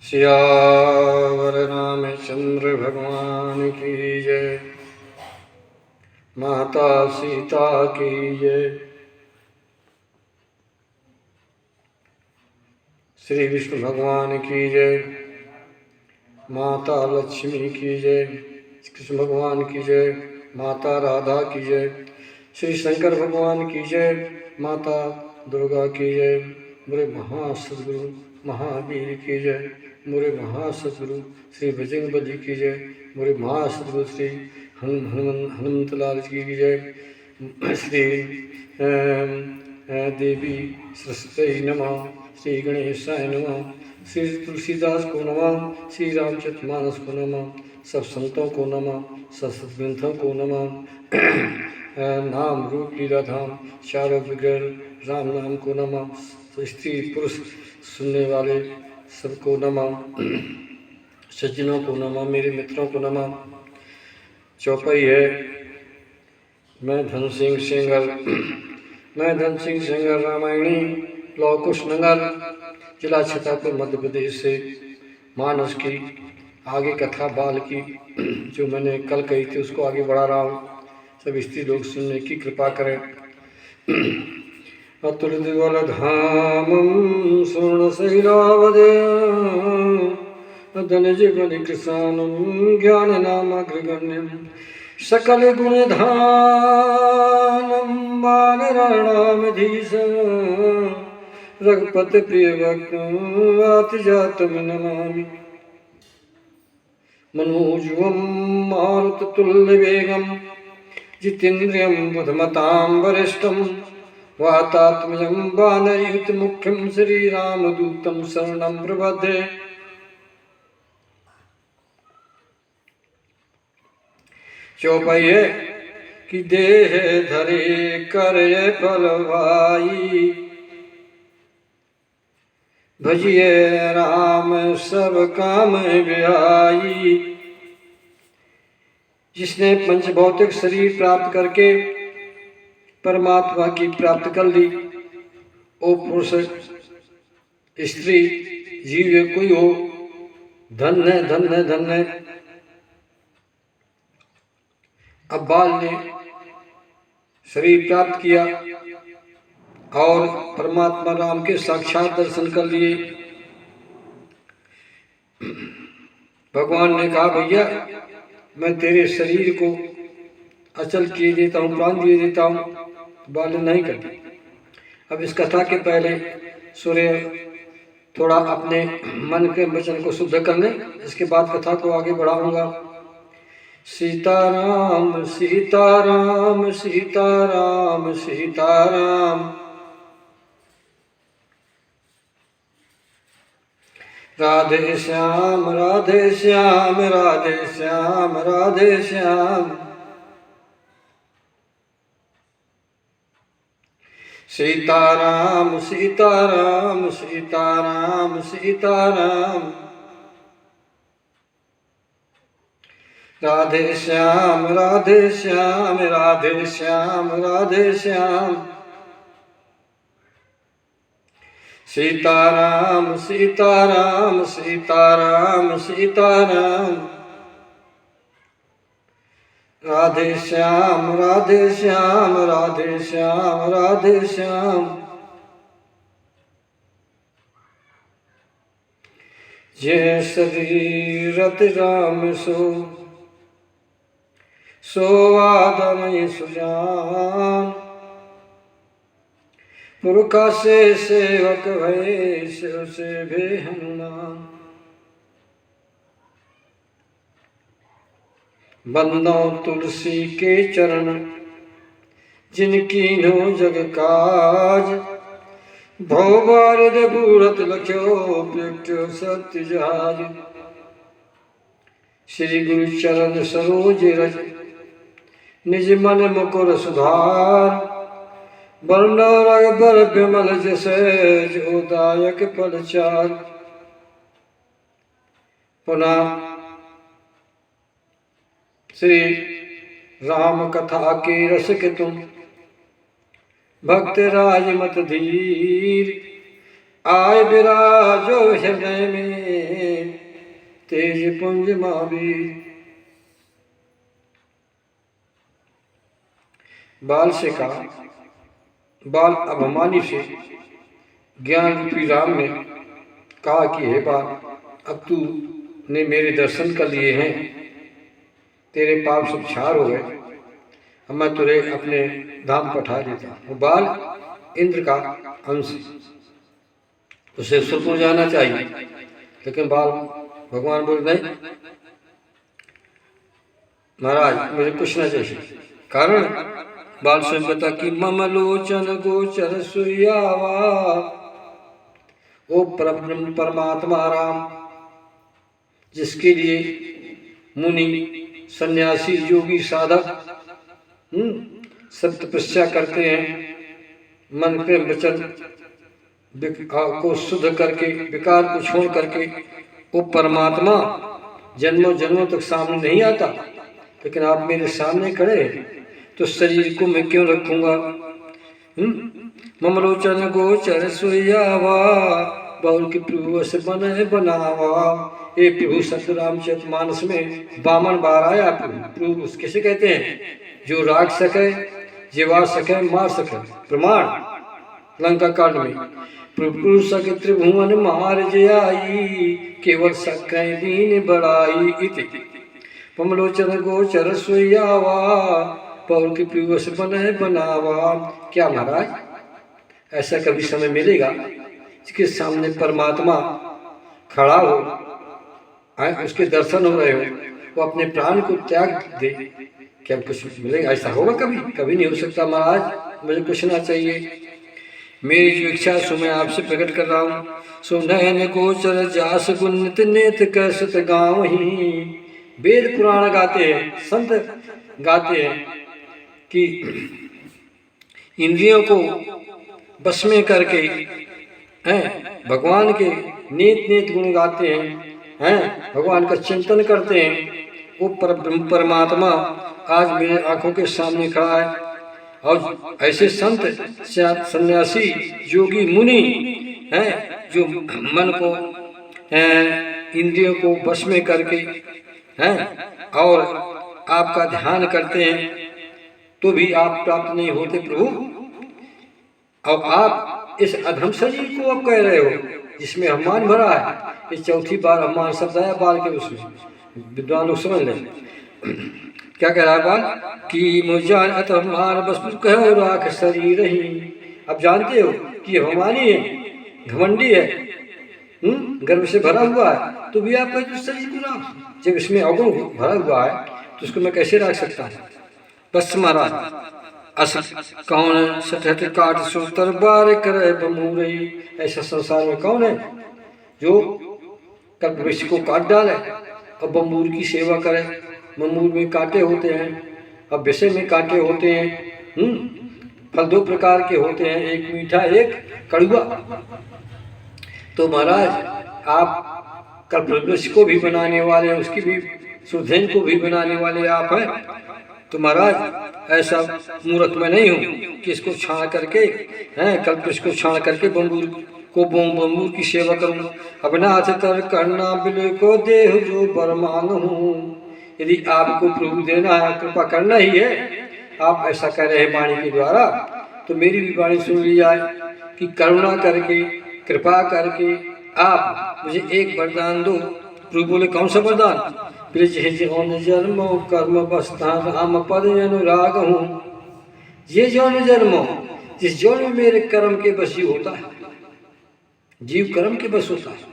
सियावर रामचंद्र भगवान की जय। माता सीता की जय। श्री विष्णु भगवान की जय। माता लक्ष्मी की जय। कृष्ण भगवान की जय। माता राधा की जय। श्री शंकर भगवान की जय। माता दुर्गा की जय। मेरे महासद्गुरु महावीर की जय। मेरे महासद्गुरु श्री बजरंगबली की जय। मेरे महासद्गुरु श्री हनुमंत लाल जी की जय। श्री देवी सरस्वती नमः। श्री गणेशाय नमः। श्री तुलसीदास को नमः। श्री रामचरितमानस को नमः। सब संतों को नमः। सब सद्ग्रंथों को नमः। नाम रूप लीला धाम चारों विग्रह राम नाम को नमः। स्त्री पुरुष सुनने वाले सबको नमः। सज्जनों को नमः। मेरे मित्रों को नमः। चौपाई है। मैं धन सिंह सेंगर। मैं धन सिंह सेंगर रामायणी लौ कुशनगर जिला छतरपुर मध्य प्रदेश से मानस की आगे कथा बाल की जो मैंने कल कही थी उसको आगे बढ़ा रहा हूँ। सब स्त्री लोग सुनने की कृपा करें। अतुलित बलधामं स्वर्णशैलावदेयं धनजीवन कृशानं ज्ञाननामग्रगण्यं सकल गुणधामं वानराणामधीशं रघुपति प्रियभक्तं वातजातं नमामि। मनोजवं मारुततुल्यवेगं जितेन्द्रियं बुद्धिमतां वरिष्ठं वातात्मजं वानरयुतमुख्यं श्रीरामदूतं शरणं प्रपद्ये। चौपाई है कि देह धरे करे फल भाई भजिए राम सब काम विहाई। जिसने पंच भौतिक शरीर प्राप्त करके परमात्मा की प्राप्त कर ली, वो पुरुष स्त्री जीव कोई हो, धन्य धन्य धन्य। अब बाल ने शरीर प्राप्त किया और परमात्मा राम के साक्षात दर्शन कर लिए। भगवान ने कहा भैया मैं तेरे शरीर को अचल किए देता हूँ, प्राण दिए देता हूँ। बाल नहीं करती। अब इस कथा के पहले सूर्य थोड़ा अपने मन के वचन को शुद्ध कर ले, इसके बाद कथा को आगे बढ़ाऊंगा। सीताराम सीताराम सीताराम सीताराम। राधे श्याम राधे श्याम राधे श्याम राधे श्याम। सीताराम सीताराम सीताराम सीताराम। राधे श्याम राधे श्याम राधे श्याम राधे श्याम। सीताराम सीताराम सीताराम सीताराम। राधे श्याम राधे श्याम राधे श्याम राधे श्याम। जय श्री रत राम सो आदमय सुजान। पुरखा से सेवक भय शिव से भे हनुमान। बंदो तुलसी के चरण जिनकी नो जग काज। भव बारद बूढ़त लख्यो प्यो सत्य जहाज। श्री गुरु चरण सरोज रज निज मन मुकुर सुधार। वर्ण रघुबर विमल जसे जो दायक फल चार। पुनः श्री राम कथा के रस के तुम भक्त राज मत धीर। आए विराजो हृदय में तेज पुंज महावीर। बाल से कहा, बाल अभिमानी से ज्ञान रूपी राम ने कहा कि हे बाल, अब तू ने मेरे दर्शन कर लिए हैं, तेरे पाप सब क्षार हो गए, अब मैं तुझे अपने धाम पठा देता हूँ। बाल इंद्र का अंश, उसे सुरपुर जाना चाहिए, लेकिन बाल भगवान बोल नहीं महाराज मुझे कुछ ना चाहिए। कारण बाल स्वयं बता कि मम लोचन गोचर सुयावा, वो परब्रह्म परमात्मा राम, जिसके लिए मुनि सन्यासी योगी साधक सब तपस्या करते हैं, मन के वचन को शुद्ध करके, विकार को छोड़ करके, वो परमात्मा जन्मों जन्मों तक सामने नहीं आता, लेकिन आप मेरे सामने खड़े तो शरीर को मैं क्यों रखूंगा। ममलोचन गोचर सोयावा, बाउल की प्रभु से बने बनावा। ये प्रभु सत्य रामचरितमानस में 52 बार आया प्रभु किसे कहते हैं, जो राग सके, जीवा सके, मार सके। प्रमाण लंका कांड में प्रभु सके त्रिभुवन मार जयाई, केवल सके दीन बड़ाई इति। ममलोचन गोचर सोयावा, पौर की प्रभु से बने बनावा। क्या महाराज ऐसा कभी समय मिलेगा जिसके सामने परमात्मा खड़ा हो, उसके दर्शन हो रहे हो, वो अपने प्राण को त्याग दे, क्या कुछ मिलेगा? ऐसा होगा कभी? कभी नहीं हो सकता महाराज, मुझे कुछ ना चाहिए। मेरी जो इच्छा सो मैं आपसे प्रकट कर रहा हूँ। सो नयन गोचर जास गुणित नेत कसत गाँव ही। वेद पुराण गाते हैं, संत गाते हैं कि इंद्रियों को बस में करके हैं, भगवान के नेत नेत गुण गाते हैं, भगवान का चिंतन करते हैं। वो परमात्मा आज मेरे आंखों के सामने खड़ा है। और ऐसे संत सन्यासी योगी मुनि हैं जो मन को इंद्रियों को वश में करके हैं और आपका ध्यान करते हैं, तो भी आप प्राप्त नहीं होते प्रभु। और आप इस अधम शरीर को अब कह रहे हो जिसमें अभिमान भरा है। इस चौथी बार अभिमान शब्द आया बाल के उसमें, विद्वान लोग समझ लें क्या कह रहा है बाल कि मुझान अतमान बस कहो राख शरीर ही। अब जानते हो कि ये अभिमानी है, घमंडी है, गर्व से भरा हुआ है, तो भी आप कहते शरीर को राख। जब इसमें अवगुण भरा हुआ है तो उसको मैं कैसे राख सकता हूँ? बस महाराज अस कौन सठट काट सो तरबार करे बमूरई। ऐसा संसार में कौन है जो कल्प वृक्ष को काट डाले और बमूर की सेवा करे? बमूर में कांटे होते हैं, अब विषय में कांटे होते हैं। फल 2 प्रकार के होते हैं, एक मीठा एक कड़वा। तो महाराज आप कल्प वृक्ष को भी बनाने वाले, उसकी भी सुधेन को भी बनाने वाले आप हैं। तो महाराज ऐसा मूर्ख मैं नहीं हूँ कि इसको छाण करके कल्प वृक्ष को छाण करके बम्बूर को बम्बूर की सेवा करूँ। अबनाथ तर करना बिल को देह जो बर मांगूं। यदि आपको प्रभु देना है, कृपा करना ही है, आप ऐसा कह रहे हैं वाणी के द्वारा, तो मेरी भी वाणी सुन ली जाए कि करुणा करके, कृपा करके आप मुझे एक वरदान दो। प्रभु बोले कौन सा वरदान? ब्रज जन्मो कर्म बस्ता राम पद अनुराग हूँ। ये जौन जन्मो, जिस जौन में मेरे कर्म के बस जीव होता है, जीव कर्म के बस होता है।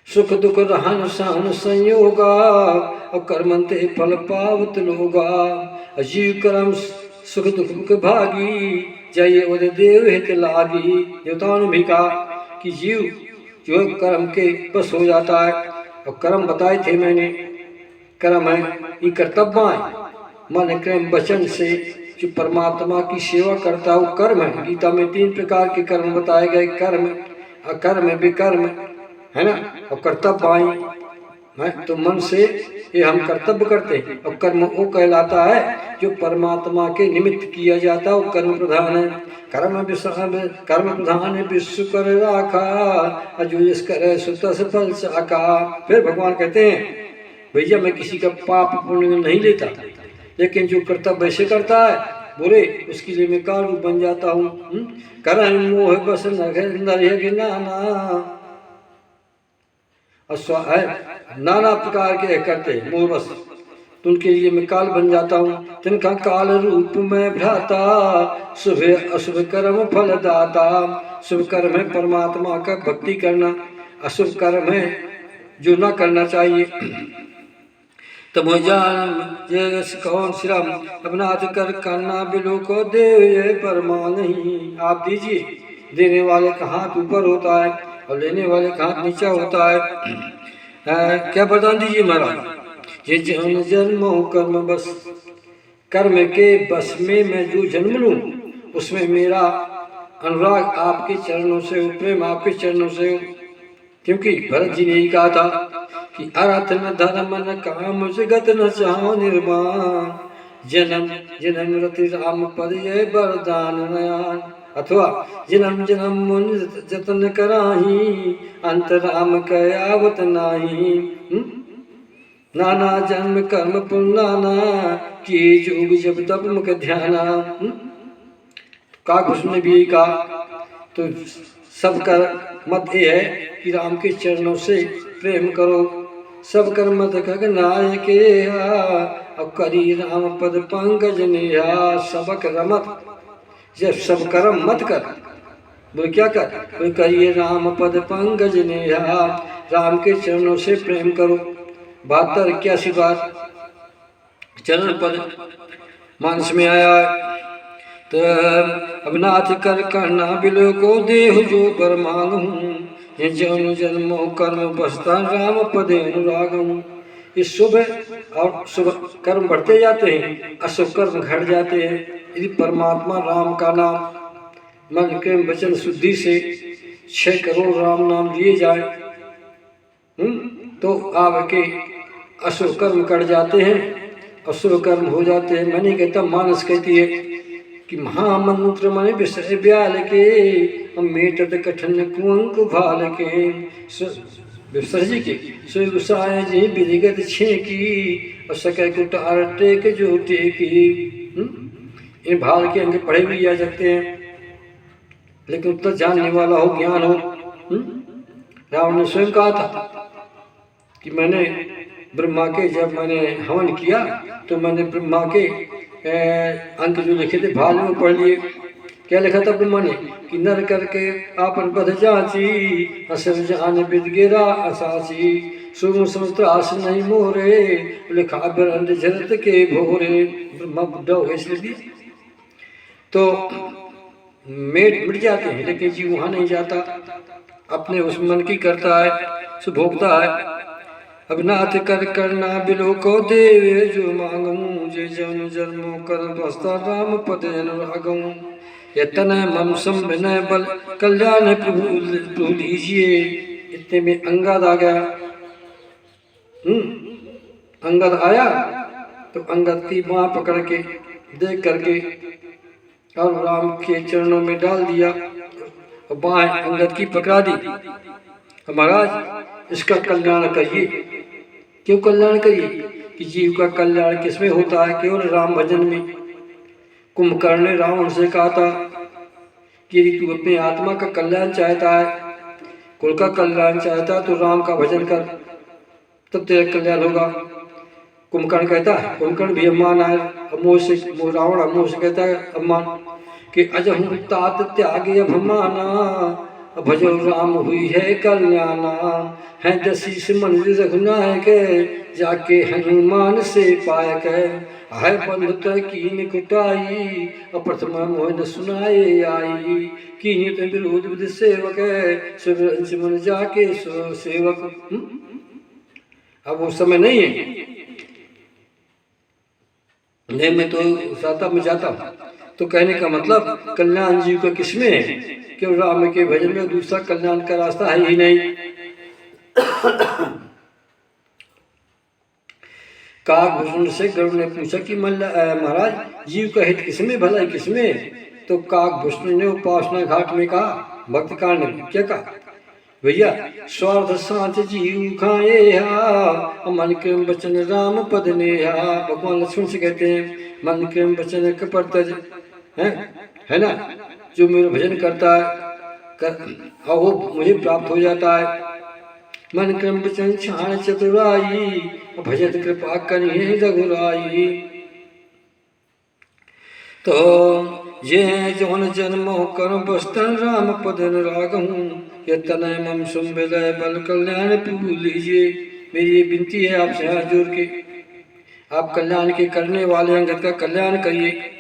सुख दुख रहन सहन संयोगा, और कर्मंते फल पावत लोगा। जीव कर्म सुख दुख के भागी, जय उद देव हित लागी। देवताओं ने भी कहा कि जीव जो कर्म के बस हो जाता है। और कर्म बताए थे मैंने, कर्म है ये कर्तव्य है, मन क्रम वचन से जो परमात्मा की सेवा करता है वो कर्म है। गीता में 3 प्रकार के कर्म बताए गए, कर्म, अकर्म, विकर्म, है ना। और कर्तव्य है तो मन से ये हम कर्तव्य करते हैं। और कर्म वो कहलाता है जो परमात्मा के निमित्त किया जाता है, वो कर्म प्रधान है। कर्म प्रधान विश्व कर राखा, जो जिस करे सुतस फल साका। फिर भगवान कहते हैं भैया मैं किसी का पाप पुण्य नहीं लेता, लेकिन जो कर्तव्य ऐसे करता है बुरे, उसके लिए मैं काल रूप बन जाता हूँ। करम मोह बस नर नाना, नाना प्रकार के करते मोह बस, तो उनके लिए मैं काल बन जाता हूँ। तिनका काल रूप में भ्राता, शुभ अशुभ कर्म फल दाता। शुभ कर्म है परमात्मा का भक्ति करना, अशुभ कर्म है जो ना करना चाहिए। तब जान कौन श्रम अपनाथ कर करना बिलो को दे ये परमा नहीं। आप दीजिए, देने वाले का हाथ ऊपर होता है और लेने वाले का हाथ नीचा होता है। क्या बता दीजिए महाराज। ये जन्म जन्मो कर्म बस, कर्म के बस में मैं जो जन्म लूं उसमें मेरा अनुराग आपके चरणों से हो, प्रेम आपके चरणों से हो। क्योंकि भरत जी ने यही कहा था कि अर्थ न धर्म न काम जगत न चाहो निर्माण, जन्म जन्म रति राम पद ये वरदान नयान। अथवा जन्म जन्म मुन जतन कराही, अंत राम कयावत नाही। नाना जन्म कर्म पुण्य की जोग जब तब मुख ध्याना। काकुश ने भी यही कहा। तो सब कर मत ये है कि राम के चरणों से प्रेम करो। सब कर मत खगनायक अब करी राम पद पंकज नेहा। सबक रमत, जब सब कर्म मत कर, बोले क्या कर, बोले करिए राम पद पंकज नेहा, राम के चरणों से प्रेम करो। 72 81 बार चरण पद मानस में आया। तो अब नाथ कर करना बिलो को देह जो पर मांगूं, ये जन्म जन्मो कर्म बसता राम पदे अनुरागम। इस शुभ और शुभ कर्म बढ़ते जाते हैं, अशुभ कर्म घट जाते हैं। यदि परमात्मा राम का नाम मन के वचन शुद्धि से 6 करोड़ राम नाम लिए जाए, तो आपके अशुभ कर्म कट जाते हैं, अशुभ कर्म हो जाते हैं। मैं नहीं कहता, मानस कहती है कि महामंत्र मन विषय ब्याल के, मेटत कठिन कुंक भाल के। जी के सुसाय जी विधिगत छे की, और सके कुटार टेक जो टेकी। इन भाल के अंग पढ़े भी जा सकते हैं, लेकिन उतना जानने वाला हो, ज्ञान हो। रावण ने स्वयं कहा था कि मैंने ब्रह्मा के, जब मैंने हवन किया तो मैंने ब्रह्मा के अंक जो लिखे थे भाल में पढ़ लिए। क्या लिखा था ब्रह्मा ने कि नर करके आपन बध जाची, असर जान विद गिरा असाची। सुम समस्त आस नहीं मोरे, लिखा बिरंद जरत के भोरे। ब्रह्मा बुढ़ा हो गया इसलिए तो मिट जाते हैं, लेकिन जीव वहाँ नहीं जाता, अपने उस मन की करता है, सुभोगता है। अब नाथ कर करना बिलो को देवे जो मांगूं, जे जन्म जन्मो कर बसता राम पद अनुरागूं। यतन मम सम विनय बल कल्याण प्रभु लीजिए। इतने में अंगद आ गया। अंगद आया तो अंगद की बाँ पकड़ के देख करके और राम के चरणों में डाल दिया और बाएं अंगद की पकड़ा दी। महाराज इसका कल्याण करिए। क्यों कल्याण करिए? कि जीव का कल्याण किसमें होता है? केवल राम भजन में। कुंभकर्ण ने रावण से कहा था कि यदि तू अपनी आत्मा का कल्याण चाहता है, कुल का कल्याण चाहता है, तो राम का भजन कर, तब तेरा कल्याण होगा। कुंभकर्ण कहता है, कुंभकर्ण भी अम्मान है, रावण अमोह से कहता है अम्मान कि अजहु तात त्याग अभमाना, भजो राम हुई है कल्याणा। है दशीष मन रघुनायक, जाके हनुमान से पायक। है बंधु कीन कुटाई, अप्रथमा मोह न सुनाए आई। कीन तो विरोध विधि सेवक, सुरंच मन जाके सेवक। अब वो समय नहीं है, नहीं मैं तो साता में जाता हूँ। तो कहने का मतलब कल्याण जीव का किसमें है? केवल राम के भजन में, दूसरा कल्याण का रास्ता है ही नहीं। काकभूषण से गरुड़ ने पूछा कि महाराज जीव का हित किसमें, भलाई किसमें? तो काकभूषण ने उपासना घाट में कहा, भक्त कांड में क्या कहा भैया, स्वार्थ साथ जीव खाए मन के वचन राम पद नेहा। भगवान लक्ष्मण से कहते हैं मन के वचन कपट है ना, जो मेरा भजन करता है वो मुझे प्राप्त हो जाता है। मन क्रम वचन छाण चतुराई भजत कृपा करिए रघुराई। तो ये जौन जन्म कर्म बस्तन राम पदन रागहूँ ये तनय मम सुमृदय बल कल्याण प्रभु लीजिए। मेरी ये विनती है आपसे हाथ जोड़ के, आप कल्याण के करने वाले अंगत का कल्याण करिए।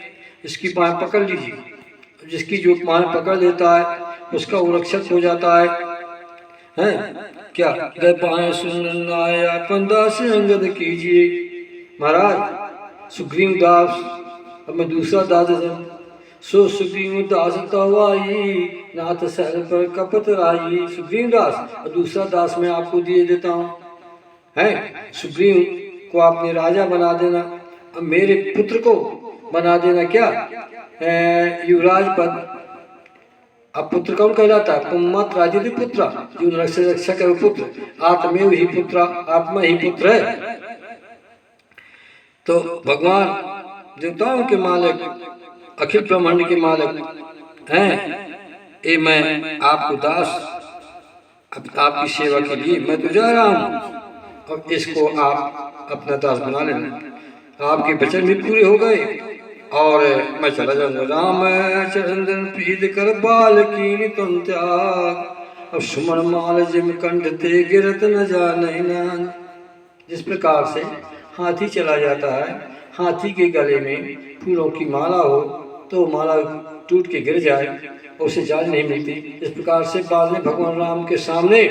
इसकी बाँह पकड़ लीजिए, जिसकी जो बाँह पकड़ लेता है उसका वो रक्षक हो जाता है क्या? गए बाएं सुन आया अपन दास अंगद कीजिए। महाराज सुग्रीव दास, अब मैं दूसरा दास हूँ। सो सुग्रीव दास तवाई नाथ सहल पर कपत राई। सुग्रीव दास और दूसरा दास मैं आपको दिए देता हूँ, है सुग्रीव को आपने राजा बना देना, अब मेरे पुत्र को बना देना क्या युवराज पद। अब पुत्र कौन कहलाता है? पुम्मत राजिति पुत्र, जो रक्षक है पुत्र। आत्मेव ही पुत्र, आत्मा ही पुत्र है। तो भगवान देवताओं के मालिक, अखिल ब्रह्मांड के मालिक हैं। ये मैं आपको दास आपकी सेवा के लिए मैं तो जा रहा हूँ, और इसको आप अपना दास बना लेना। आपके वचन भी पूरे हो गए और मैं चला जाऊंगा। राम चरण पीद कर बाल कीन तुम त्याग अब सुमन माल जिम कंठ ते गिरत न जाने नान। जिस प्रकार से हाथी चला जाता है, हाथी के गले में फूलों की माला हो तो माला टूट के गिर जाए और उसे जान नहीं मिलती, इस प्रकार से बाल ने भगवान राम के सामने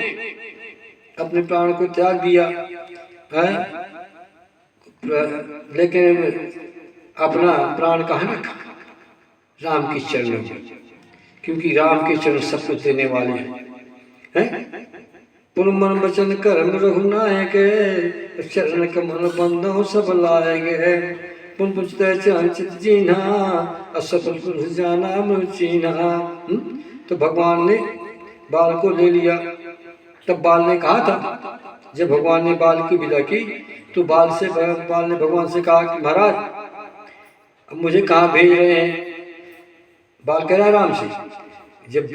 अपने प्राण को त्याग दिया है। लेकिन अपना प्राण कहाँ रखा? राम के चरणों में, क्योंकि राम के चरण सब कुछ देने वाले हैं। पुन मन वचन कर्म रघुनायक चरण कमल बंधो सब लाएगे। पुन पुछते चंचित जीना असफल पुरुष जाना मुचीना। तो भगवान ने बाल को ले लिया। तब बाल ने कहा था, जब भगवान ने बाल की विदा की तो बाल ने भगवान से कहा कि महाराज अब मुझे कहाँ भेज रहे हैं? बाल कह रहा राम से। जब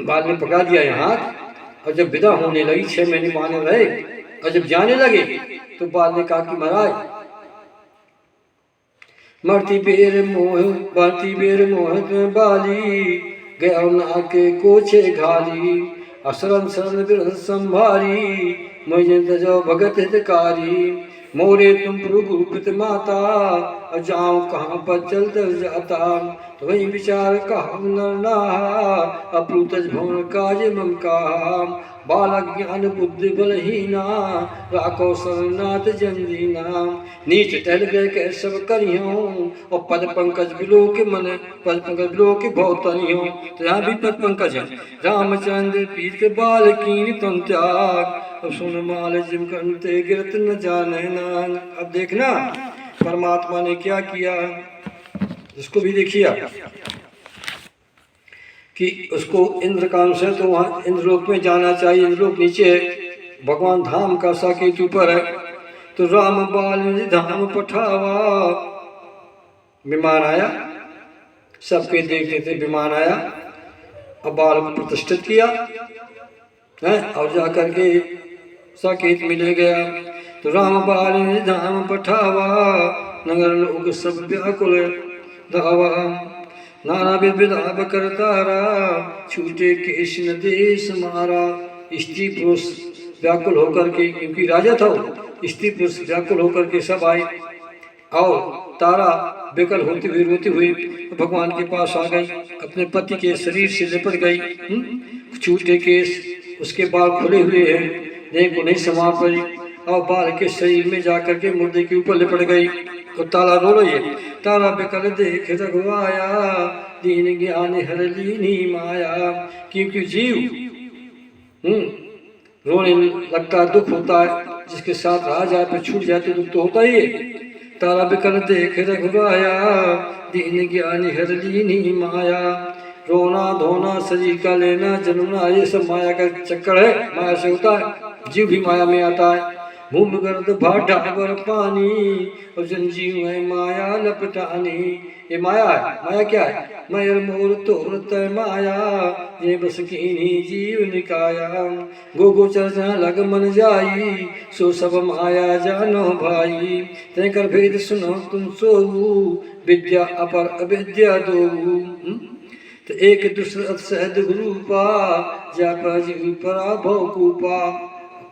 बाल ने पकड़ा दिया यहाँ हाथ और जब विदा होने लगी, 6 महीने माने रहे और जब जाने लगे तो बाल ने कहा कि महाराज मरती बेर मोह बाली गया ना के कोछे घाली असरन शरण बिरह संभारी मुझे तजो भगत हितकारी। मोरे तुम प्रभु पित माता जाऊं कहाँ पर चल दर जाता। तो वही विचार कहा नरना अप्रुतज भवन काज मम कहा। बालक ज्ञान बुद्धि बलहीना राखो सरनाथ जंदीना। नीच टहल गए कह सब करियो और पद पंकज बिलो के मन पद पंकज बिलो के बहुत तनियो। तो यहाँ भी पद पंकज है। रामचंद्र पीर के बाल कीन तुम त्याग अब सुन माल जिम कंते गिरत न जाने नान। अब देखना परमात्मा ने क्या किया, इसको भी देखिए कि उसको इंद्रकांत से तो वहाँ इंद्रलोक में जाना चाहिए। इंद्रलोक नीचे है, भगवान धाम का साकेत ऊपर है। तो राम बाल धाम पठावा, विमान आया, सबके देखते थे विमान आया, अब बाल को प्रतिष्ठित किया है और जाकर के साकेत मिले गया। तो राम बाल धाम पठावा नगर लोग सब व्याकुल धावा। नाना विधाप करतारा छूटे केश न देश मारा। स्त्री पुरुष व्याकुल होकर के, क्योंकि राजा था स्त्री पुरुष व्याकुल होकर के सब आए और तारा बेकल होते हुए रोते हुए भगवान के पास आ गई, अपने पति के शरीर से लिपट गई। छूटे केश, उसके बाल खुले हुए हैं, देह को नहीं समा पाई और बाल के शरीर में जाकर के मुर्दे के ऊपर लिपट गई। तो तारा रो रही है। तारा बेकल देख रघुआया दीन ज्ञान हर लीनी माया। क्योंकि जीव रोने लगता है, दुख होता है जिसके साथ राजा पे छूट जाए तो दुख तो होता ही है। तारा बिकल देख रघुराया, दीन ज्ञानी हर लीनी माया। रोना धोना शरीर का लेना जन्मना, ये सब माया का चक्कर है, माया से होता है। जीव भी माया में आता है। भूमि गर्द भाटा बर पानी, और जंजीव है माया लपटानी। ये माया है। माया क्या है? मयर मोर तोर तय माया, ये बस कीनी जीव निकाया। गो गोचर जहाँ लग मन जाई, सो सब माया जानो भाई। तय कर भेद सुनो तुम सोऊ, विद्या अपर अविद्या दो। तो एक दूसरे सहद रूपा, जा जीव परा भव कूपा।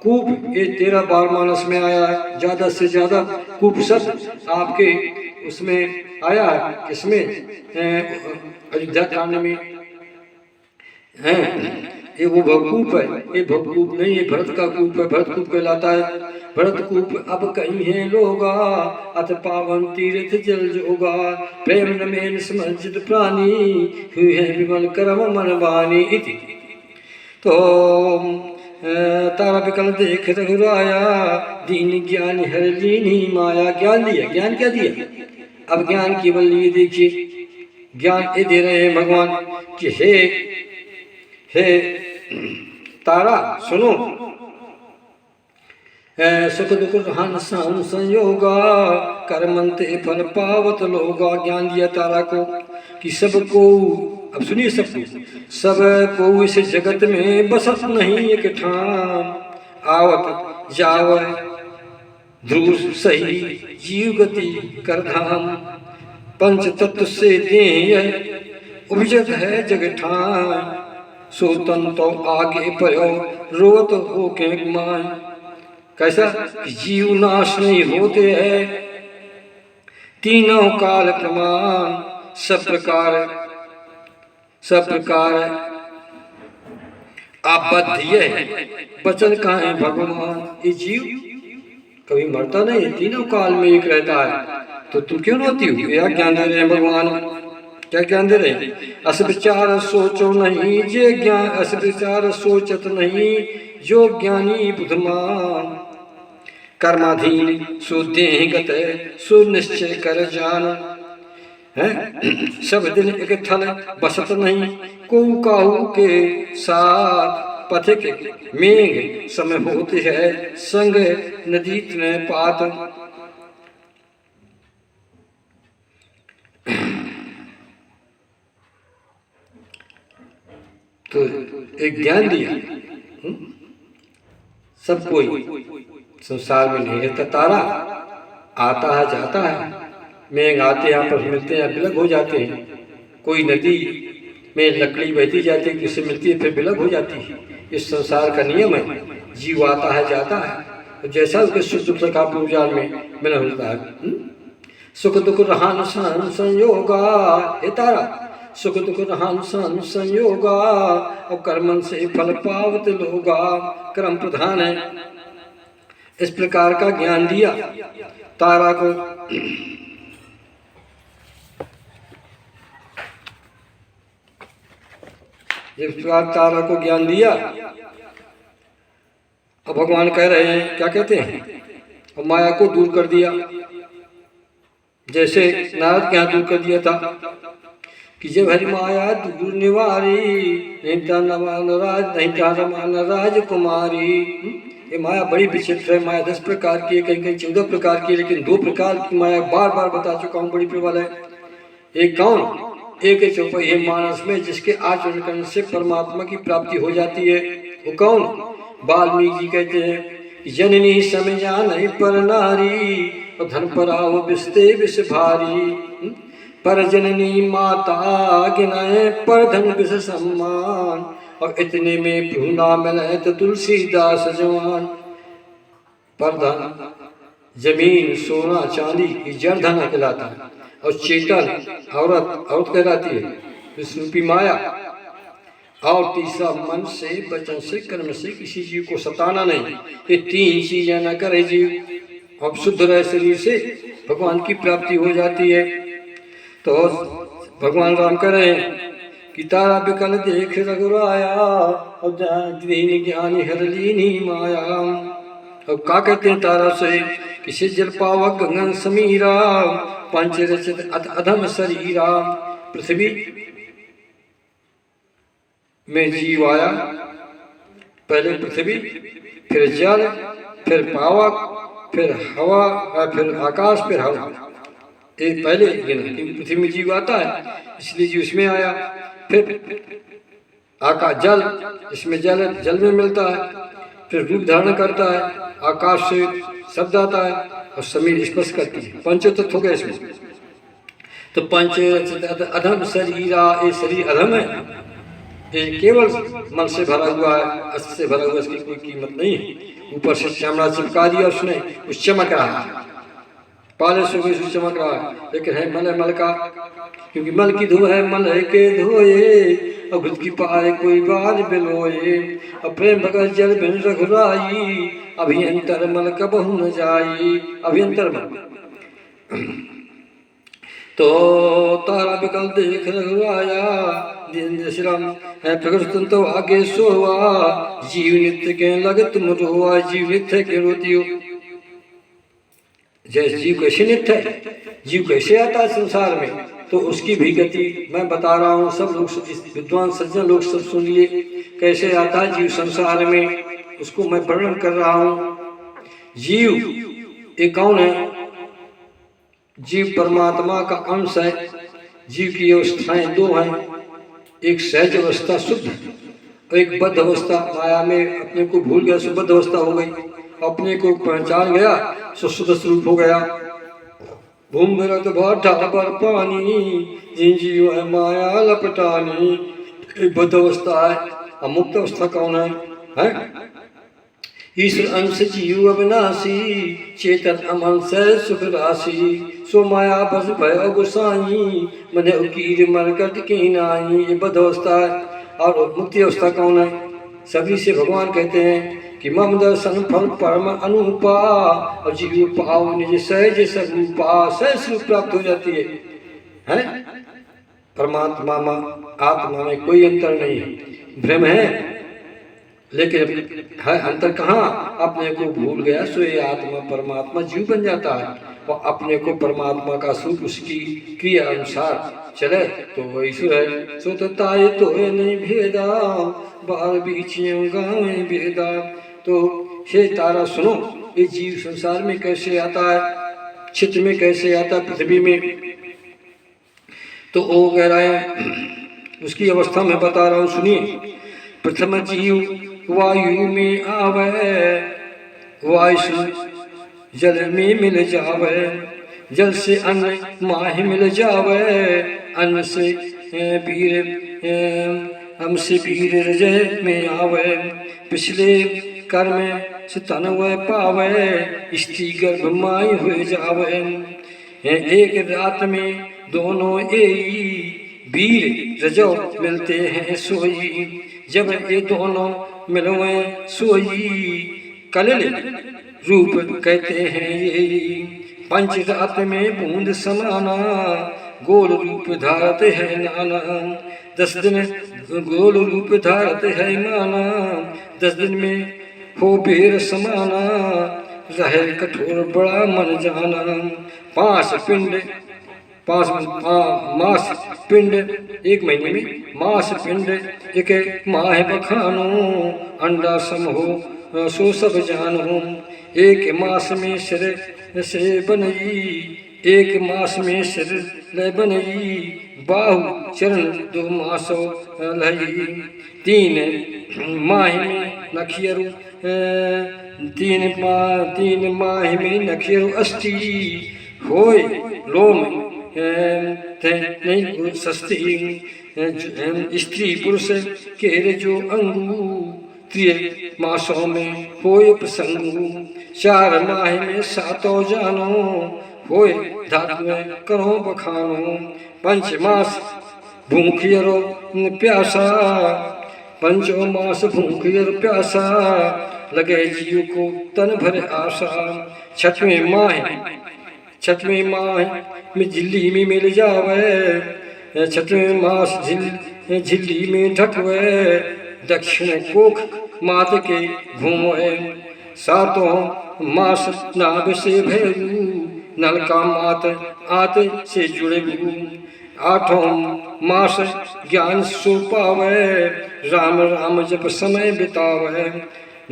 कूप ये 13 बार मानस में आया है। ज्यादा से ज्यादा कूप शब्द आपके उसमें आया है। किसमें? अयोध्या कांड में है। ये वो भवकूप है, ये भवकूप नहीं, ये भरत का कूप है। भरत कूप कहलाता है। भरत कूप अब कहीं है लोगा, अत पावन तीर्थ जल जोगा। प्रेम न मेन समझित प्राणी, हुए है विमल करम मन बानी। इति तो तारा बिकल देख रघुराया, दीन ज्ञान हर लीनी माया। ज्ञान दिया। ज्ञान क्या दिया? अब ज्ञान केवल लिए देखिए, ज्ञान ये दे रहे हैं भगवान कि हे तारा सुनो, सुख दुख रहन सहन संयोगा, कर्मंते फल पावत लोगा। ज्ञान दिया तारा को कि सबको, अब सुनिए सबको इस जगत में बसत नहीं एक ठाम। आवत जाव ध्रुव सही जीव गति कर धाम। पंच तत्व से देह उपजत है जग ठाम। सो तन तो आगे पयो रोत हो के मान। कैसा? जीव नाश नहीं होते हैं, तीनों काल प्रमाण। सब प्रकार आबद्ध वचन कहाँ है भगवान। ये जीव कभी मरता नहीं, तीनों काल में एक रहता है। तो तुम क्यों रोती हो? यह ज्ञान दे रहे हैं भगवान। क्या ज्ञान दे रहे हैं? अस विचार सोचो नहीं जे ज्ञान, अस विचार सोचत नहीं जो ज्ञानी बुद्धमान। कर्माधीन सो देह गत सो निश्चय कर जान है। सब दिन एक थल बसत नहीं, को काहू के साथ। पथिक मेघ समय होते है, संग नदी तने पात। तो एक ज्ञान दिया। सब कोई संसार में नहीं रहता। तारा आता है जाता है, मेघ आते हैं आपस मिलते हैं, विलग हो जाते हैं। कोई नदी में लकड़ी बहती जाती है, किससे मिलती है फिर विलग हो जाती है। इस संसार का नियम है। जीव आता है जाता है, तो जैसा उसके सुख दुख का पूजान में मिलन होता है। सुख दुख रहान सहन संयोगा। हे तारा, सुख दुख रहान सहन संयोगा, और कर्मन से फल पावत लोगा। कर्म प्रधान है। इस प्रकार का ज्ञान दिया तारा को। इस प्रकार तारा को ज्ञान दिया। अब भगवान कह रहे हैं, क्या कहते हैं? और माया को दूर कर दिया, जैसे नारद के यहाँ दूर कर दिया था कि जब हरि माया दूर निवारी, नहीं राजकुमारी। ये माया बड़ी विचित्र है। माया 10 प्रकार की है, कहीं कहीं 14 प्रकार की है, लेकिन 2 प्रकार की माया बार बार बता चुका हूँ, बड़ी प्रबल है। एक कौन? एक चौपाई मानस में, जिसके आचरण करने से परमात्मा की प्राप्ति हो जाती है। वो कौन? वाल्मीकि जी कहते हैं, जननी समय जान पर नारी, और धन पर आओ बिस्ते विष भारी। पर जननी माता गिनाए, पर धन विष सम्मान। और इतने में भूना मिले तो तुलसीदास जवान। पर धन जमीन सोना चांदी की जड़ धन कहलाता है, और चेतन औरत कहलाती है विष्णुपी माया। और तीसरा मन से, वचन से, कर्म से किसी जीव को सताना नहीं। ये 3 चीजें न करे जीव, अब शुद्ध रहे शरीर से भगवान की प्राप्ति हो जाती है। तो भगवान राम कह रहे हैं कि तारा बिकल देख रघुराया, और दीन ज्ञानी हर लीनी माया। अब का कहते हैं तारा से किसे जल पावक गगन समीरा पंच रचित अधम शरीरा। पृथ्वी में जीव आया, पहले पृथ्वी, फिर जल, फिर पावक, फिर हवा, फिर आकाश, फिर हवा। ये पहले गिना, क्योंकि पृथ्वी में जीव आता है इसलिए जीव इसमें आया। फिर आकाश जल, इसमें जल, जल में मिलता है, फिर रूप धारण करता है, आकाश से शब्द आता है और समीर स्पर्श करती है। पंच तत्व हो गए इसमें। तो पंच अधम शरीरा, ये शरीर अधम है, ये केवल मन से भरा हुआ है, अस्त से भरा हुआ, इसकी कोई कीमत नहीं है। ऊपर से चमड़ा चिपका दिया उसने, कुछ चमक रहा है, पालिश हो गई, चमक रहा है, लेकिन है मल, मल का, क्योंकि मल की धो है, मल है के धोए, और खुद की पाए कोई बार बिलोए, और प्रेम भगत जल बिन रघुराई, अभियंतर मल कबहु न जाई। अभियंतर मल तो तारा बिकल देख रघुराया, दिन श्रम है प्रकृतन तो आगे सोवा, जीव नित्य के लगत मुझुआ, जीव नित्य के रोतियो। जैसे जीव कैसे नित्य है, जीव कैसे आता है संसार में, तो उसकी भी गति मैं बता रहा हूँ। सब लोग, विद्वान सज्जन लोग सब सुनिए, कैसे आता है जीव संसार में, उसको मैं वर्णन कर रहा हूँ। जीव ये कौन है? जीव परमात्मा का अंश है। जीव की अवस्थाएं दो हैं, एक सहज अवस्था शुद्ध और एक बद्ध अवस्था। माया में अपने को भूल गया सो बद्ध अवस्था हो गई, अपने को पहचान गया सो शुद्ध स्वरूप हो गया। भूम बिरत भाटा पर पानी, जिन जीव है माया लपटानी, एक बद्ध अवस्था है। और मुक्त अवस्था कौन है? ईश्वर अंश जीव अविनाशी, चेतन अमन से सुख राशि, सो माया बस भय गुसाई, मने उकीर मरकट की नाई। ये बद्ध अवस्था है। और मुक्ति अवस्था कौन है? सभी से भगवान कहते हैं कि मम दर्शन फल परम अनुपा, और जीव पाओ निज सहज स्वरूपा। सहज स्वरूप प्राप्त हो जाती है? परमात्मा आत्मा में कोई अंतर नहीं है, भ्रम है, लेकिन है अंतर कहाँ? अपने को भूल गया सो ये आत्मा परमात्मा जीव बन जाता है, और अपने को परमात्मा का स्वरूप उसकी क्रिया अनुसार चले तो वो ईश्वर है। सो ताये तो नहीं भेदा, बार बीच गाँव भेदा। तो हे तारा सुनो, ये जीव संसार में कैसे आता है, चित्त में कैसे आता है, पृथ्वी में। तो वो कह रहा है, उसकी अवस्था में बता रहा हूँ, सुनिए। प्रथम जीव वायु में आवे, वायु जल में मिल जावे, जल से अन्न माह मिल जावे, अन्न से वीर हमसे वीर हृदय में आवे, पिछले कर्म से तन वह पावे, स्त्री गर्भ माई हो जावे। एक रात में दोनों एक वीर रजो मिलते हैं सोई, जब ये दोनों मिलवे सोई, कलल रूप कहते हैं ये। पंच रात में बूंद समाना, गोल रूप धारत है नाना। 10 दिन गोल रूप धारत है माना, 10 दिन में हो बेर समाना, रहे कठोर बड़ा मन जाना। 5 पिंड 5 मास पिंड 1 महीने में, मास पिंड एक माह बखानो, अंडा सम हो सो सब जानो। 1 मास में सिर से बनई, 1 मास में सिर ले बनई, बाहु चरण 2 मासो लई। 3 माह में नखियरु 3 माह में नखियरु अष्टी, होय लोम नहीं सस्ती। स्त्री पुरुष केर जो अंगू, 3 मासों में होय प्रसंगू। 4 माह में 7 जानो, होय धातु में करो बखानो। 5 मास भूखियरो प्यासा, 5 मास भूखियर प्यासा, लगे जीव को तन भर आशा। 6वें माह में झिल्ली में मिल जावे, 6वें मास झिल्ली में ढकवे, दक्षिण कोख मात के घूमे। सातों मास नाभ से भयरू, नल का मात आत से जुड़े भू। आठों मास ज्ञान सो पावे, राम राम जप समय बितावे।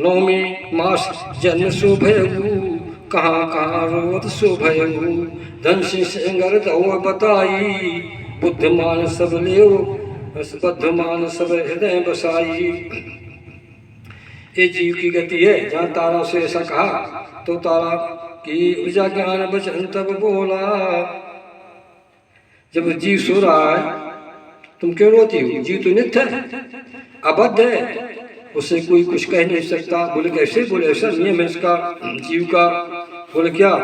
नौवीं मास जन्म सो भयऊ, कहाँ कहाँ रोत सो भयऊ। धन से सिंगर दो बताई, बुद्धिमान सब लेव बुद्धिमान सब हृदय बसाई। ये जीव की गति है। जहाँ तारा से ऐसा कहा तो तारा की ऊर्जा ज्ञान बचन तब बोला। जब जीव सो रहा है तुम क्यों रोती हो? जीव तो नित्य है, अबद्ध है, उससे कोई कुछ कह नहीं सकता। बोले कैसे? बोले ऐसा नियम है इसका जीव का। बोले क्या?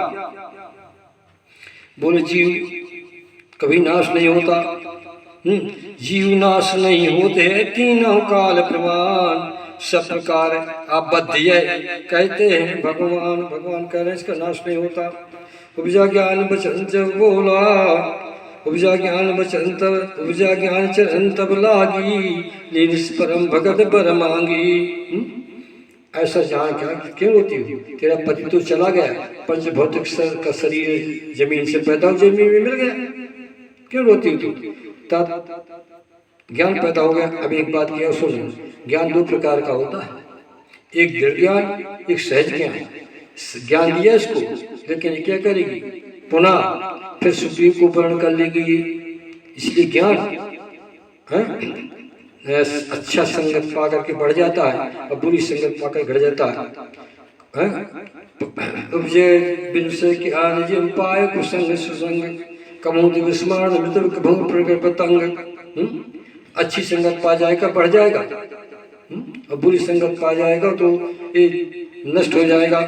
बोले जीव कभी नाश नहीं होता। जीव नाश नहीं होते तीनों काल प्रमाण, सब प्रकार आबद्ध कहते हैं भगवान। भगवान कह रहे हैं इसका नाश नहीं होता। उपजा ज्ञान बचन जब बोला, उपजा ज्ञान बचन तब उपजा ज्ञान चरण तब लागी, लीन परम भगत पर मांगी। ऐसा जान क्या क्यों रोती हो? तेरा पति तो चला गया, पंचभौतिक का शरीर जमीन से पैदा हो जमीन में मिल गया, क्यों रोती हो तू? तब ज्ञान पैदा हो गया। अब एक बात किया सुनो, ज्ञान दो प्रकार का होता है, एक दृढ़ ज्ञान, एक सहज ज्ञान। ज्ञान दिया इसको, लेकिन ये क्या करेगी? पुनः फिर सुप्रीम को वर्ण कर लेगी। इसलिए ज्ञान अच्छा संगत पा करके बढ़ जाता है और बुरी संगत पाकर घट जाता है। उपजे बिन से ज्ञान जिम पाए कुसंग सुसंग, कमोद विस्मरण मृत भंग प्रगट पतंग। अच्छी संगत पा जाएगा बढ़ जाएगा, और बुरी संगत पा जाएगा तो ये नष्ट हो जाएगा।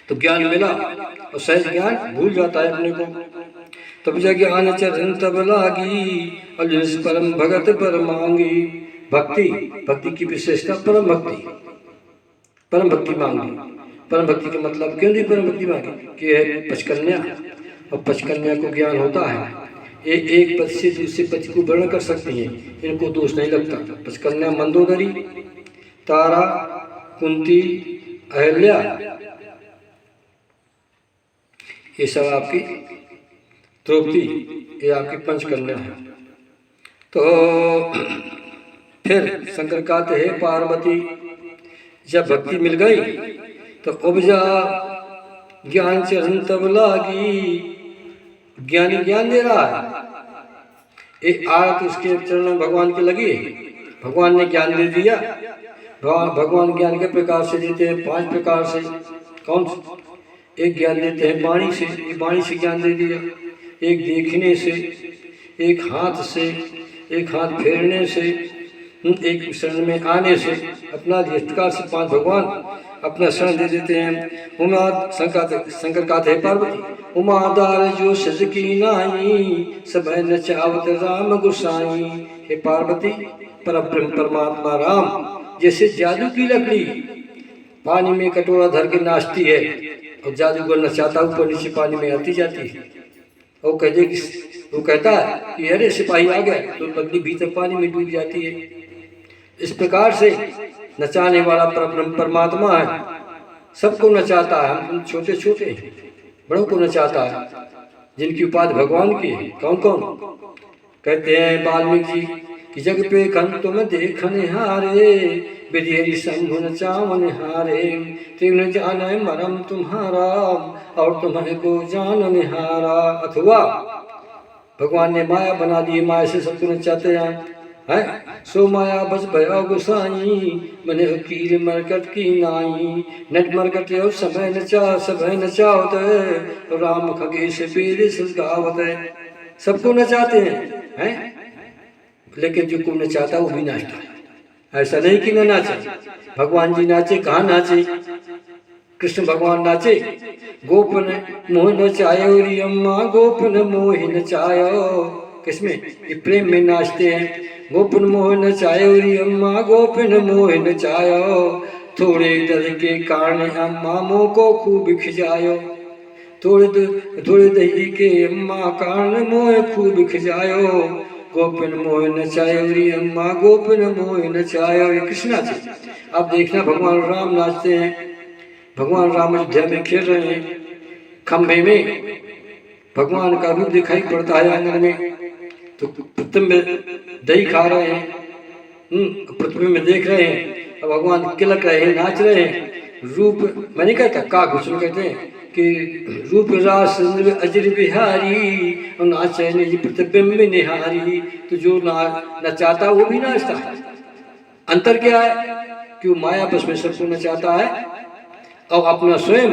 तो ज्ञान मिला और सहज ज्ञान भूल जाता है अपने को। तब ज्ञान चरण तब लागी, और परम भगत पर मांगी। भक्ति, भक्ति की विशेषता परम भक्ति, परम भक्ति मांगी। परम भक्ति का मतलब क्यों नहीं परम भक्ति मांगी? कि है पचकन्या, और पचकन्या को ज्ञान होता है। ये एक पद से दूसरे पद को वर्ण कर सकती हैं, इनको दोष नहीं लगता। पचकन्या मंदोदरी, तारा, कुंती, अहल्या, ये सब आपकी द्रौपदी, ये आपकी पंचकन्या है। तो फिर शंकर कहते हैं पार्वती जब भक्ति मिल गई तो उपजा ज्ञान चरण तब लागी। ज्ञानी ज्ञान दे रहा है, एक आरत उसके चरणों भगवान की लगी, भगवान ने ज्ञान दे दिया। भगवान ज्ञान के प्रकार से देते हैं, 5 प्रकार से। कौन? एक ज्ञान देते हैं वाणी से, वाणी से ज्ञान दे दिया। एक देखने से, एक हाथ से, एक हाथ फेरने से, एक शरण में आने से, अपना प्रकार से 5 भगवान अपना शरण दे देते हैं। उमा शंकर का थे पार्वती, उमादार जो सज की नाई, सब नचावत राम गुसाई। हे पार्वती, परब्रह्म परमात्मा राम जैसे जादू की लकड़ी पानी में कटोरा धर के नाचती है, और जादूगर नचाता ऊपर नीचे पानी में आती जाती है। वो कहता है कि अरे सिपाही आ गए, तो लकड़ी भीतर पानी में डूब जाती है। इस प्रकार से नचाने वाला परब्रह्म परमात्मा है, सबको नचाता है। हम छोटे छोटे बड़ों को नचाता है, जिनकी उपाधि भगवान की है। कौन कौन? कहते हैं वाल्मीकि जी कि जग पे खन तुम देखने हारे, विधि शंभु नचावन हारे। तीन जाने मरम तुम्हारा, और तुम्हें को जान निहारा। अथवा भगवान ने माया बना दी, माया से सबको नचाते हैं। सो माया बस भयो गुसाई, मने कीर मरकट की नाई। नट मरकट और समय नचा सब नचावत, राम खगे से पीर गावत। सबको नचाते हैं, लेकिन जो को नचाता वो भी नाचता है। ऐसा नहीं कि न नाचे, भगवान जी नाचे। कहाँ नाचे? कृष्ण भगवान नाचे। गोपन मोह नचायो री अम्मा, गोपन मोह नचायो। किसमें? ये प्रेम में नाचते हैं। गोपन मोह नचायो री अम्मा, गोपन मोह नचायो। थोड़े दर के कारण अम्मा मोह को खूब खिजायो। थोड़े दही के अम्मा कारण मोह खूब खिजायो। गोपन मोह नचायो री अम्मा, गोपन मोह नचायो। ये कृष्णा थे। अब देखना भगवान राम नाचते हैं, भगवान राम अयोध्या में खेल रहे हैं, खंभे में भगवान का रूप दिखाई पड़ता है आंगन में, तो प्रतिम में दही खा रहे हैं, प्रतिम में देख रहे हैं, अब भगवान किलक रहे हैं, नाच रहे हैं। रूप मैं नहीं कहता, का घुसन कहते हैं कि रूप रास अजर बिहारी और नाचे निज प्रतिबिंब निहारी। तो जो नचाता वो भी नाचता है। अंतर क्या है कि वो माया बस में सबको नचाता है और अपना स्वयं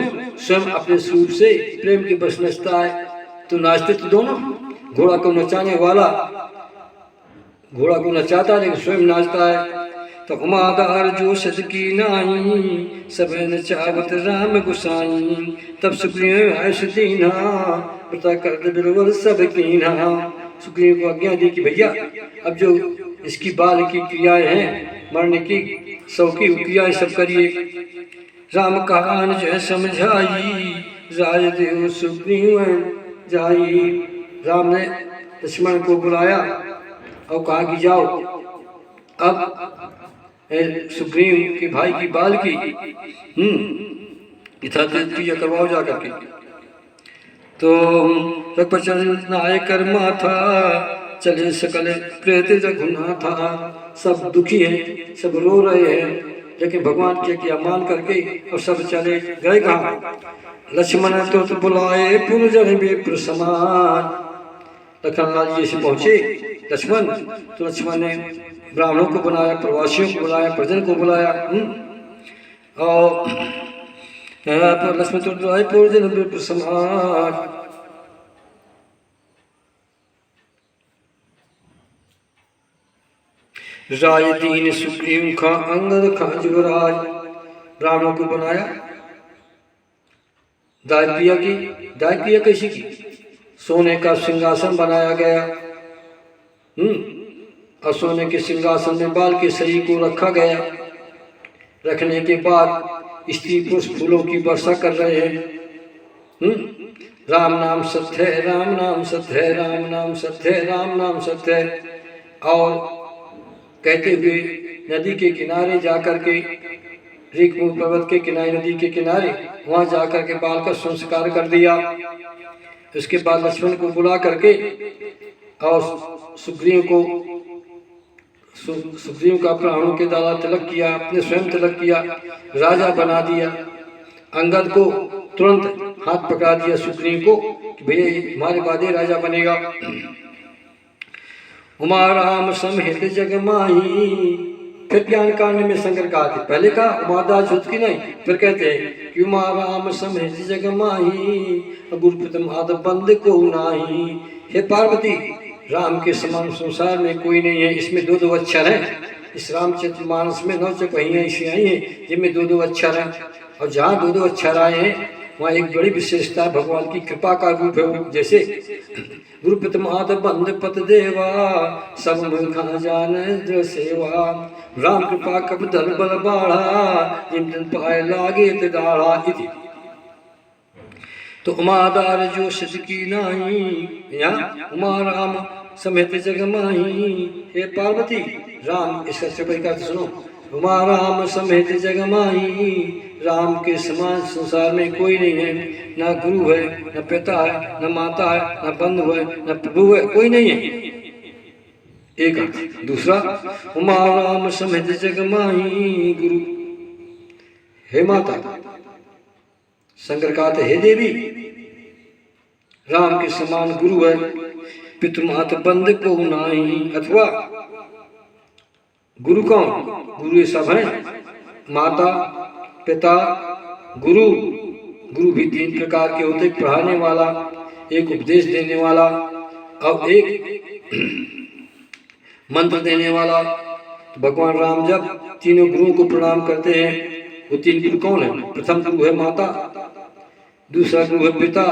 अपने स्वरूप से प्रेम के बस नचता है। तो नाचते तो दोनों, घोड़ा को नचाने वाला घोड़ा को नचाता है लेकिन स्वयं नाचता है। तो हमादार जो सद की नाई सब नचावत राम गुसाई, तब सुग्रीव आयुष दीना पता कर बिरवर सब कीना। सुग्रीव को आज्ञा दी कि भैया अब जो इसकी बाल की क्रियाएं हैं, मरने की सौ की क्रियाएं सब करिए। राम कहान जो समझाई राजदेव सुग्रीव जाई। राम ने लक्ष्मण को बुलाया और कहा कि जाओ अब सुग्रीव के भाई की बाल की क्रिया करवाओ जा करके। तो रघुपचन नायकर माथा चले सकल प्रेत रघुनाथा। सब दुखी हैं, सब रो रहे हैं, लेकिन भगवान के क्या मान करके और सब चले गए कहाँ? लक्ष्मण तो बुलाए पुरजन विप्र समान। लखनलाल जी से पहुंचे लक्ष्मण, तो लक्ष्मण ने ब्राह्मणों को बुलाया, प्रवासियों को बुलाया, प्रजन को बुलाया। और लक्ष्मण तो बुलाए पुरजन विप्र समान। राज दीन सुग्रीव खा अंगद खा जुवराज। ब्राह्मणों को बनाया, दायक्रिया की। दायक्रिया कैसी की? सोने का सिंहासन बनाया गया, और सोने के सिंहासन में बाल के शरीर को रखा गया। रखने के बाद स्त्री पुरुष फूलों की वर्षा कर रहे हैं। राम नाम सत्य है, राम नाम सत्य है, राम नाम सत्य है, राम नाम सत्य है। और कहते हुए नदी के किनारे जाकर के, ऋक्मूल पर्वत के किनारे, नदी के किनारे वहां जाकर के बाल का संस्कार कर दिया। उसके बाद लक्ष्मण को बुला करके और सुग्रीव का प्राणों के द्वारा तिलक किया, अपने स्वयं तिलक किया, राजा बना दिया। अंगद को तुरंत हाथ पकड़ा दिया सुग्रीव को कि भैया हमारे बाद ही राजा बनेगा। उमा राम समहित जग माही। फिर ज्ञान कांड में शंकर कहा थे, पहले कहा उमादास युद्ध की नहीं, फिर कहते हैं कि उमा राम समहित जग माही गुरुप्रतम आद बंद को नाही। हे पार्वती, राम के समान संसार में कोई नहीं है। इसमें दो दो अक्षर हैं। इस रामचरितमानस में 9 चौपाइयाँ ऐसी आई हैं जिनमें दो दो अक्षर हैं, और जहाँ दो दो अक्षर आए हैं वहाँ एक बड़ी विशेषता भगवान की कृपा का रूप है वो। जैसे गुरुप्रतमाद बंद पत देवा सब मुखा जान द्र सेवा। राम कृपा कब दल बल बाढ़ा जिन दिन पाए लागे तिदाड़ा इति। तो उमादार जो सिद्ध की नाही, यहाँ उमा राम समेत जग माही। हे पार्वती, राम इसका चौपाई का सुनो। उमा राम समेत जग माही, राम के समान संसार में कोई नहीं है। ना गुरु है, न पिता है, न माता है, न बंधु है, न प्रभु है, कोई नहीं है। एक अर्थ। दूसरा, उमा राम समेत जग माही गुरु। हे माता, शंकर कहते हे देवी, राम के समान गुरु है, पितृमात बंद को नाही। अथवा गुरु कौन? गुरु ये सब हैं, माता, पिता, गुरु। गुरु भी 3 प्रकार के होते, एक पढ़ाने वाला, एक उपदेश देने वाला और एक मंत्र देने वाला। तो भगवान राम जब तीनों गुरुओं को प्रणाम करते हैं, वो 3 गुरु कौन है? प्रथम गुरु है माता, दूसरा गुरु है पिता,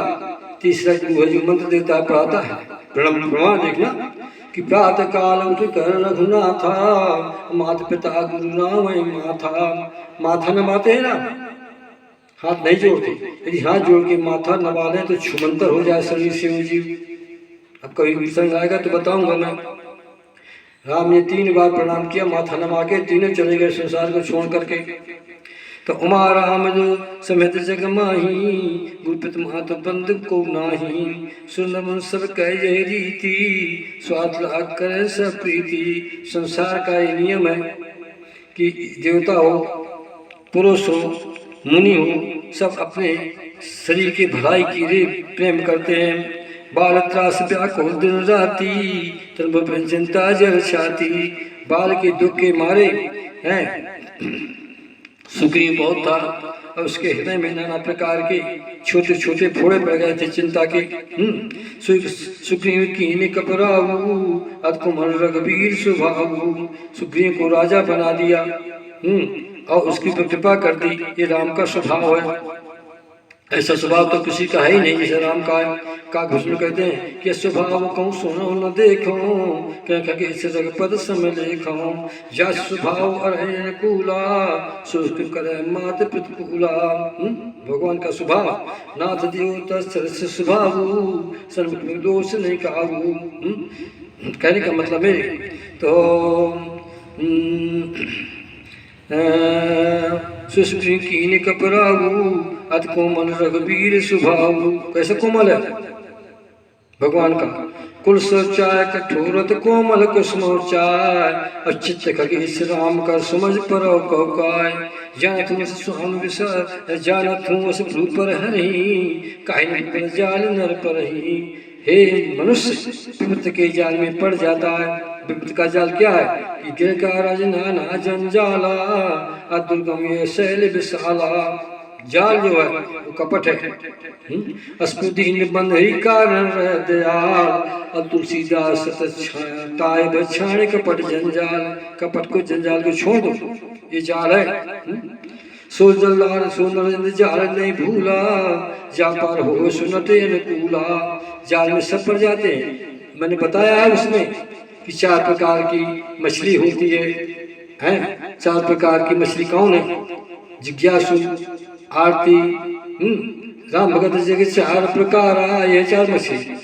तीसरा गुरु है जो मंत्र देता है, पढ़ाता है। प्रमाण देखना कि प्रातः काल उठ कर रघुनाथा माता पिता गुरु नाम माथा। माथा नवाते हैं ना, हाथ नहीं जोड़ते। यदि हाथ जोड़ के माथा नवा लें तो छुमंतर हो जाए शरीर से जीव। अब कभी प्रसंग आएगा तो बताऊंगा मैं। राम ने 3 बार प्रणाम किया, माथा नमा के तीनों चले गए संसार को छोड़ करके। तो उमा राम जो समेत जग माही, गुरपित मात बंद को नाही, सुन सब कह यह रीति, स्वार्थ लाग करे सब प्रीति। संसार का ये नियम है कि देवता हो, पुरुष हो, मुनि हो, सब अपने शरीर की भलाई के लिए प्रेम करते हैं। बाल त्रास व्याकुल दिन राती, तन चिंता जल छाती। बाल के दुख के मारे हैं सुग्रीव बहुत था, और उसके हृदय में नाना प्रकार के छोटे छोटे फोड़े पड़ गए थे चिंता के। सुग्रीव कीन कपराऊ, अतकुमल रघुवीर स्वभाऊ। सुग्रीव को राजा बना दिया और उसकी कृपा कर दी। ये राम का स्वभाव है। ऐसा स्वभाव तो किसी का है ही नहीं जैसे राम का है। का घुसन कहते हैं कि स्वभाव कहूँ सुनो न देखो, कह पद समय लेखो। जा स्वभाव अनुकूला, सुख करे मात प्रतिकूला। भगवान का स्वभाव नाथ देवता सरस स्वभाव, सन्मुख में दोष नहीं काबू। कहने का मतलब है तो सुष्टि कीन कपराऊ, अत कोमल रघुवीर स्वभाव। कैसे कोमल है भगवान का? कुल सोचाय कठोरत कोमल कुसमोचाय, अचित खगेश राम का समझ परो कौकाय। जानत हूँ स्वामी विसर, जानत हूँ उस प्रभु पर हरि, काहे जाल नर पर ही। हे मनुष्य, विपत्ति के जाल में पड़ जाता है। विपत्ति का जाल क्या है कि गिर का राज नाना जंजाला, अदुर्गम ये शैल विशाला। जाल जो है वो कपट है। अस्पुदीन बंध ही कारण रह दयाल, और तुलसीदास ताय बछाने कपट जंजाल। कपट को जंजाल को छोड़ दो, ये जाल है। सो जल्लाल सो नरेंद्र जाल नहीं भूला, जा पार हो सुनते अनुकूला। जाल में सब पड़ जाते हैं। मैंने बताया है उसमें कि 4 प्रकार की मछली होती है। हैं 4 प्रकार की मछली कौन है? जिज्ञासु, आरती, राम भगत जगह 4 प्रकार ये 4 मछली।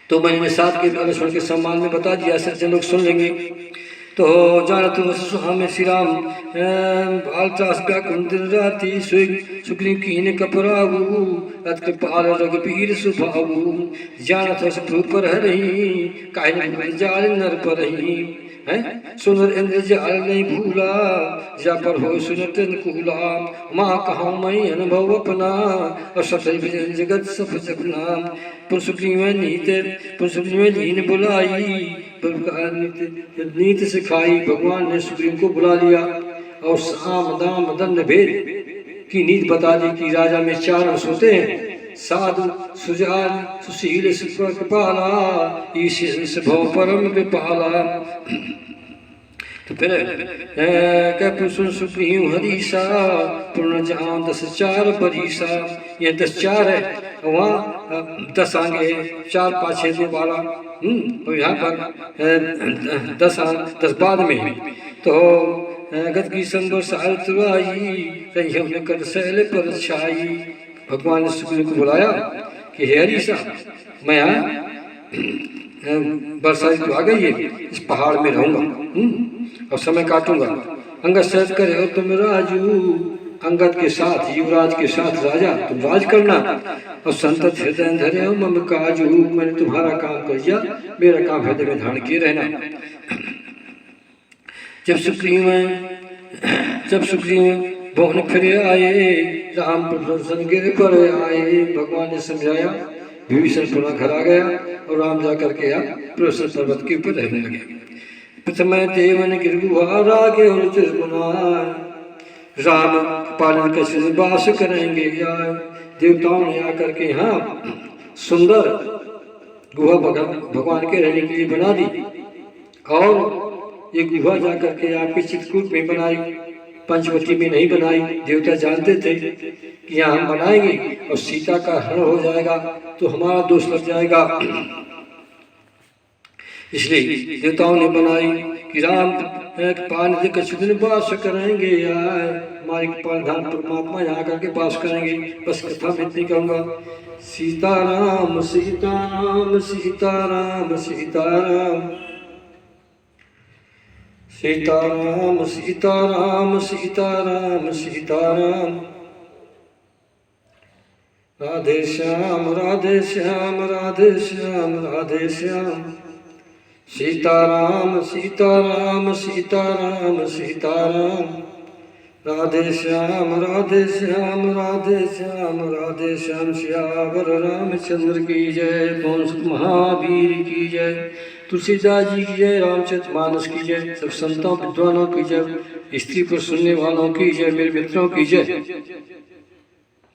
तो मैंने 7 के अनुस्मरण के सम्मान में बता दिया, सज्जन लोग सुन लेंगे। तो जानत हमें श्री राम बाल त्रास व्याकुल दिन राती, सुग्रीव कीन कपराऊ, अत कृपाल रघुवीर स्वभाऊ। जानत प्रभु पर हरि, काहे जाल नर पर ही। सुनर इंद्र जाल नहीं भूला, जा पर हो सुनत अनुकूला। माँ कहा मैं अनुभव अपना, और सतल भजन जगत सब सपना। पुन सुग्रीव लीन बुलाई, नीत सिखाई। भगवान ने सुग्रीव को बुला लिया और साम दाम दंड भेद की नीति बता दी कि राजा में 4 अंश होते हैं। साधु, सुजान, सुशील, कृपाला, ईश भव परम कृपाला। तो फिर क्या सुन सुग्रीव हरीसा, पूर्ण जहां 10 4 परिसा। ये 10 4 है, वहाँ 10 आगे 4 पाछे 2 12, और यहाँ पर 10 बाद में है। तो गत की संबर साल तुराई, रही कर सैल पर छाई। भगवान ने सुग्रीव को बुलाया कि हे हरीसा, मैं वर्षा ऋतु आ गई है, इस पहाड़ में रहूंगा और समय काटूंगा। अंगद सहज करे हो तुम राजू, अंगद के साथ युवराज के साथ राजा तुम राज करना। और संतत हृदय धरे हो मम काजू, मैंने तुम्हारा काम कर दिया, मेरा काम हृदय में धारण किए रहना। जब सुग्रीव भवन फिर आए, राम प्रदर्शन गिर पर आए। भगवान ने समझाया, विभीषण पुनः घर आ गया और राम जा करके प्रदर्शन पर्वत के ऊपर रहने लगे। प्रथम देवन गिरगुहा रागे और राम पालन कैसे वास करेंगे यार। देवताओं ने आकर के यहाँ सुंदर गुहा भगवान के रहने के लिए बना दी, और ये गुहा जाकर के आपके चित्रकूट में बनाई, पंचवटी में नहीं बनाई। देवता जानते थे कि यहाँ हम बनाएंगे और सीता का हरण हो जाएगा तो हमारा दोष लग जाएगा, इसलिए देवताओं ने बनाई कि राम पान कुछ दिन वास करेंगे यार, हमारे प्रधान परमात्मा यहाँ करके वास करेंगे। बस कथा में इतनी कहूँगा। सीताराम सीताराम सीताराम सीताराम। सीताराम सीताराम सीताराम सीताराम। राधे श्याम राधे श्याम राधे श्याम राधे श्याम। सीताराम सीताराम सीताराम सीताराम। राधे श्याम राधे श्याम राधे श्याम राधे श्याम। श्यावर रामचंद्र की जय, पवन सुत महावीर की जय, तुलसीदास जी की जय, रामचरितमानस की जय, सब संतों विद्वानों की जय, स्त्री को सुनने वालों की जय, मेरे मित्रों की जय।